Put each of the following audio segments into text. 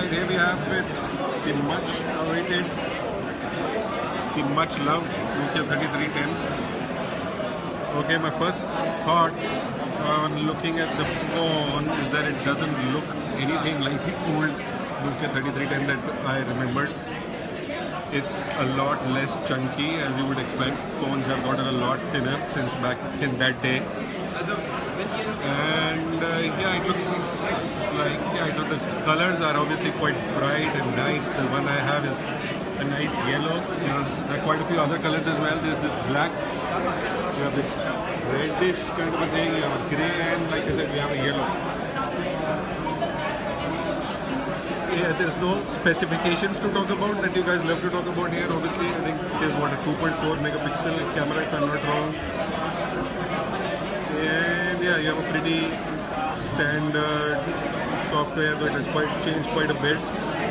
right, here we have it, the much awaited, the much loved Nokia 3310. Okay, my first thoughts on looking at the phone is that it doesn't look anything like the old Nokia 3310 that I remembered. It's a lot less chunky, as you would expect. Phones have gotten a lot thinner since back in that day. And yeah, it looks like, so the colors are obviously quite bright and nice. The one I have is a nice yellow. You know, there are quite a few other colors as well. There's this black, you have this reddish kind of a thing, you have a grey, and like I said, we have a yellow. Yeah, there's no specifications to talk about that you guys love to talk about here. Obviously, I think it is what, a 2.4 megapixel camera if I'm not wrong. And yeah, you have a pretty standard software that has changed quite a bit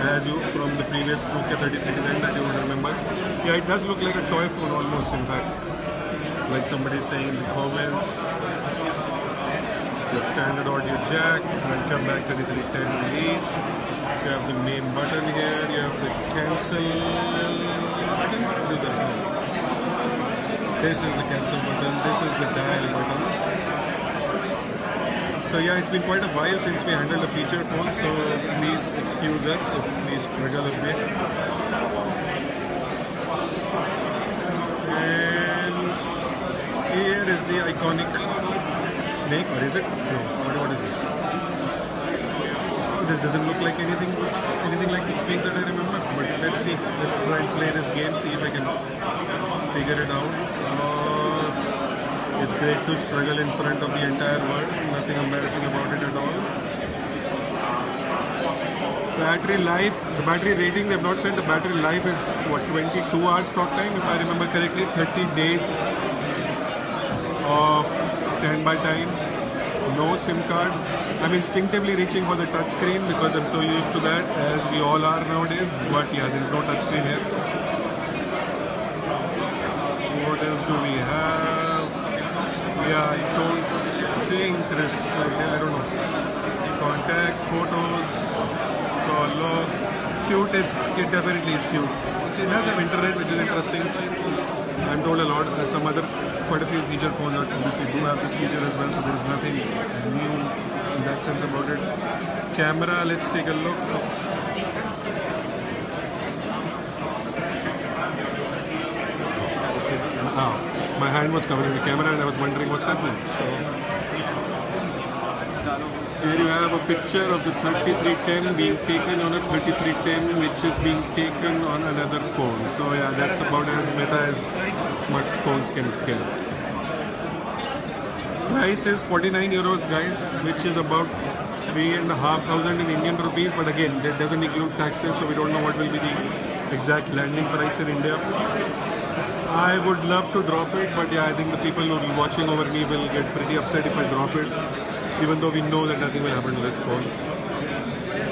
as you from the previous Nokia 3310 that you would remember. Yeah, it does look like a toy phone almost, in fact. Like somebody saying in the comments. Your standard audio jack, welcome back to the 3310 Elite. You have the main button here, you have the cancel button. This is the cancel button, this is the dial button. So yeah, it's been quite a while since we handled a feature phone, so please excuse us if we struggle a bit. And here is the iconic snake, or is it? No, what is this? This doesn't look like anything like the snake that I remember, but let's see. Let's try and play this game, see if I can figure it out. It's great to struggle in front of the entire world. Nothing embarrassing about it at all. Battery life, the battery rating, they've not said. The battery life is what, 22 hours talk time, if I remember correctly. 30 days of standby time. No SIM card. I'm instinctively reaching for the touch screen because I'm so used to that, as we all are nowadays. But yeah, there's no touch screen here. What else do we have? Yeah, I don't think there's, I don't know. Contacts, photos, call log. Cute is, it definitely is cute. It does have internet, which is interesting. I'm told a lot. There's quite a few feature phones that obviously do have this feature as well, so there's nothing new in that sense about it. Camera, let's take a look. My hand was covering the camera and I was wondering what's happening. So here you have a picture of the 3310 being taken on a 3310 which is being taken on another phone. So yeah, that's about as meta as smartphones can kill. Price is 49 euros, guys, which is about 3,500 in Indian rupees, but again, that doesn't include taxes, so we don't know what will be the exact landing price in India. I would love to drop it, but yeah, I think the people who are watching over me will get pretty upset if I drop it, even though we know that nothing will happen to this phone.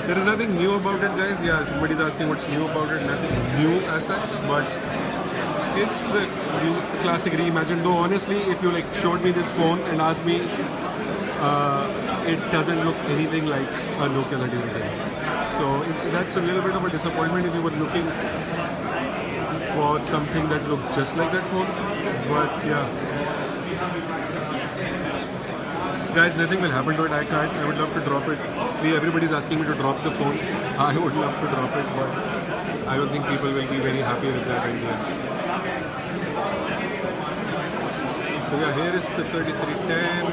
There is nothing new about it, guys. Yeah, somebody's asking what's new about it. Nothing new as such, but it's the classic reimagined. Though honestly, if you like showed me this phone and asked me, it doesn't look anything like a Nokia 3310. So that's a little bit of a disappointment if you were looking for something that looked just like that phone. But yeah, guys, nothing will happen to it. I can't. I would love to drop it. Everybody's asking me to drop the phone. I would love to drop it, but I don't think people will be very happy with that idea. So yeah, here is the 3310.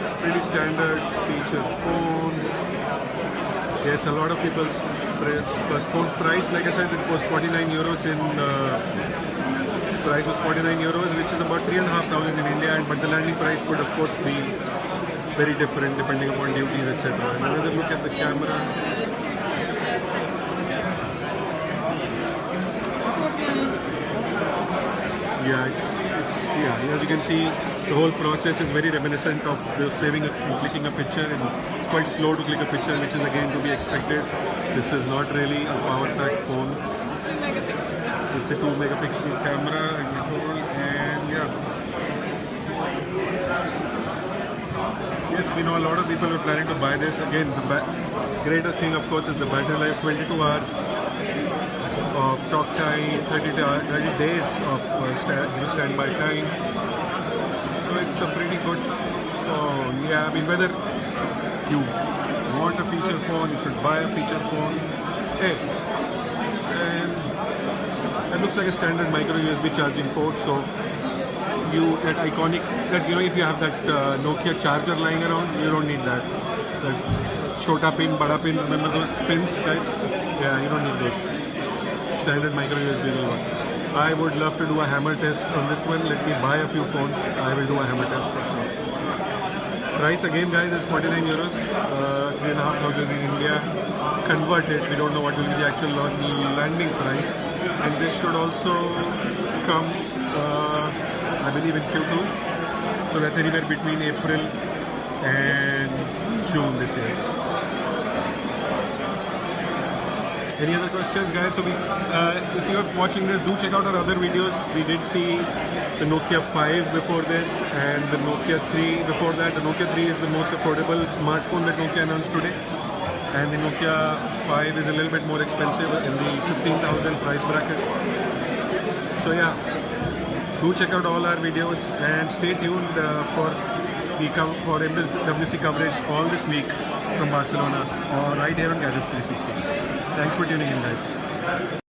It's pretty standard feature phone. Yes, a lot of people's first phone price, like I said, it was 49 euros in. Its price was 49 euros, which is about 3,500 in India. But the landing price would, of course, be very different depending upon duties, etc. Another look at the camera. Yeah, as you can see, the whole process is very reminiscent of the clicking a picture, and it's quite slow to click a picture, which is again to be expected. This is not really a power pack phone. It's a 2 megapixel camera and yeah. Yes, we know a lot of people are planning to buy this. Again, the greater thing, of course, is the battery life. 22 hours of talk time, 30 days of standby time. So it's a pretty good phone. Yeah, I mean, whether you want a feature phone, you should buy a feature phone. Hey, and it looks like a standard micro USB charging port. So that iconic, that if you have that Nokia charger lying around, you don't need that. That chota pin, bada pin, remember those pins, guys? Yeah, you don't need those. Standard micro USB will work. I would love to do a hammer test on this one. Let me buy a few phones. I will do a hammer test for sure. Price again, guys, is 49 euros, 3,500 in India. Converted, we don't know what will be the actual landing price. And this should also come, I believe, in Q2. So that's anywhere between April and June this year. Any other questions, guys? So if you're watching this, do check out our other videos. We did see the Nokia 5 before this and the Nokia 3 before that. The Nokia 3 is the most affordable smartphone that Nokia announced today. And the Nokia 5 is a little bit more expensive in the 15,000 price bracket. So yeah, do check out all our videos and stay tuned for MWC coverage all this week from Barcelona or right here on Gadgets 360. Thanks for tuning in, guys.